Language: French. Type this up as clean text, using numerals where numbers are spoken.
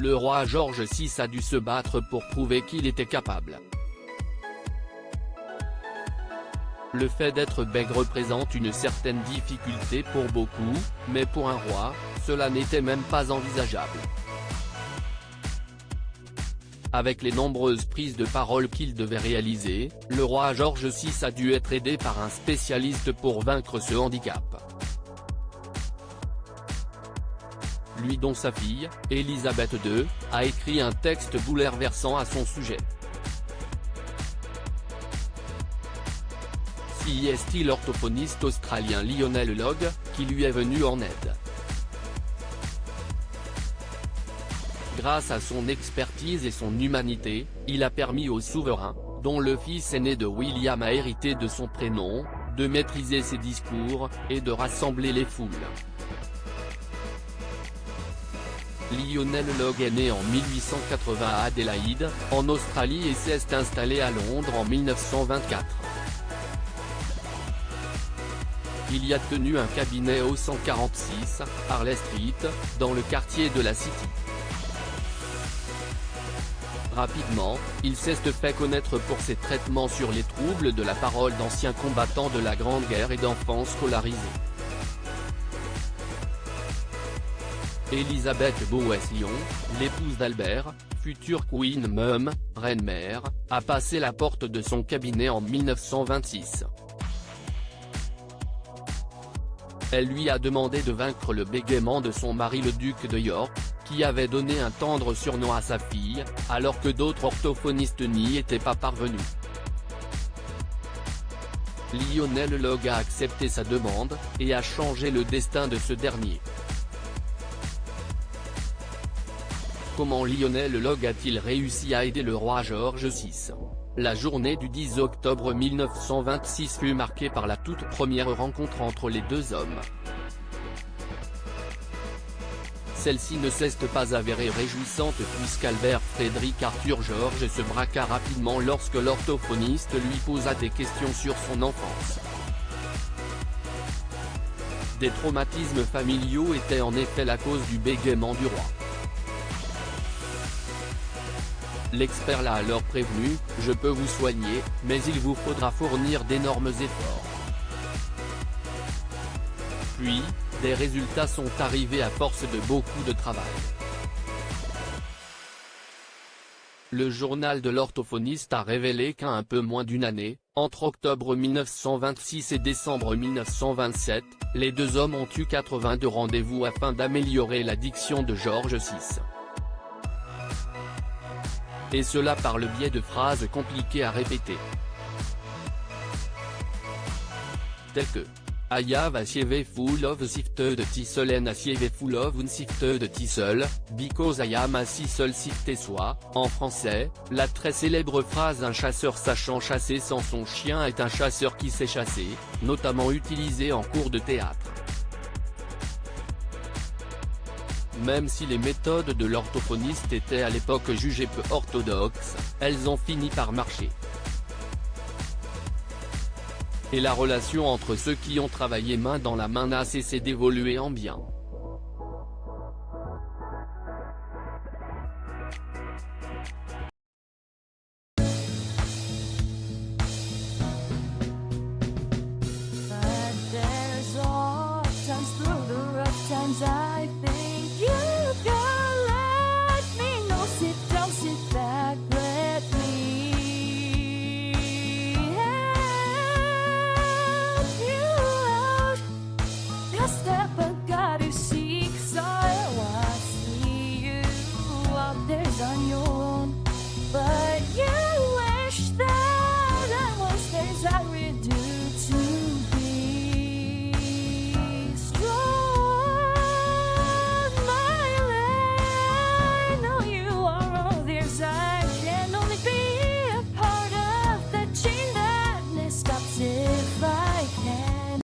le roi George VI a dû se battre pour prouver qu'il était capable. Le fait d'être bègue représente une certaine difficulté pour beaucoup, mais pour un roi, cela n'était même pas envisageable. Avec les nombreuses prises de parole qu'il devait réaliser, le roi George VI a dû être aidé par un spécialiste pour vaincre ce handicap. Lui dont sa fille, Elisabeth II, a écrit un texte bouleversant à son sujet. C'est l'orthophoniste australien Lionel Logue, qui lui est venu en aide. Grâce à son expertise et son humanité, il a permis au souverain, dont le fils aîné de William a hérité de son prénom, de maîtriser ses discours, et de rassembler les foules. Lionel Logue est né en 1880 à Adélaïde, en Australie et s'est installé à Londres en 1924. Il y a tenu un cabinet au 146, Harley Street, dans le quartier de la City. Rapidement, il s'est fait connaître pour ses traitements sur les troubles de la parole d'anciens combattants de la Grande Guerre et d'enfants scolarisés. Elisabeth Bowes-Lyon, l'épouse d'Albert, future Queen Mum, reine-mère, a passé la porte de son cabinet en 1926. Elle lui a demandé de vaincre le bégaiement de son mari le duc de York, qui avait donné un tendre surnom à sa fille, alors que d'autres orthophonistes n'y étaient pas parvenus. Lionel Logue a accepté sa demande, et a changé le destin de ce dernier. Comment Lionel Logue a-t-il réussi à aider le roi George VI? La journée du 10 octobre 1926 fut marquée par la toute première rencontre entre les deux hommes. Celle-ci ne s'est pas avérée réjouissante puisqu'Albert Frédéric Arthur George se braqua rapidement lorsque l'orthophoniste lui posa des questions sur son enfance. Des traumatismes familiaux étaient en effet la cause du bégaiement du roi. L'expert l'a alors prévenu, « Je peux vous soigner, mais il vous faudra fournir d'énormes efforts. » Puis, des résultats sont arrivés à force de beaucoup de travail. Le journal de l'orthophoniste a révélé qu'en un peu moins d'une année, entre octobre 1926 et décembre 1927, les deux hommes ont eu 82 rendez-vous afin d'améliorer la diction de George VI. Et cela par le biais de phrases compliquées à répéter. Telles que I have a sieve full of sifted thistle and a sieve full of unsifted thistle, because I am a thistle sifted soit, en français, la très célèbre phrase « Un chasseur sachant chasser sans son chien est un chasseur qui sait chasser », notamment utilisée en cours de théâtre. Même si les méthodes de l'orthophoniste étaient à l'époque jugées peu orthodoxes, elles ont fini par marcher. Et la relation entre ceux qui ont travaillé main dans la main n'a cessé d'évoluer en bien. On your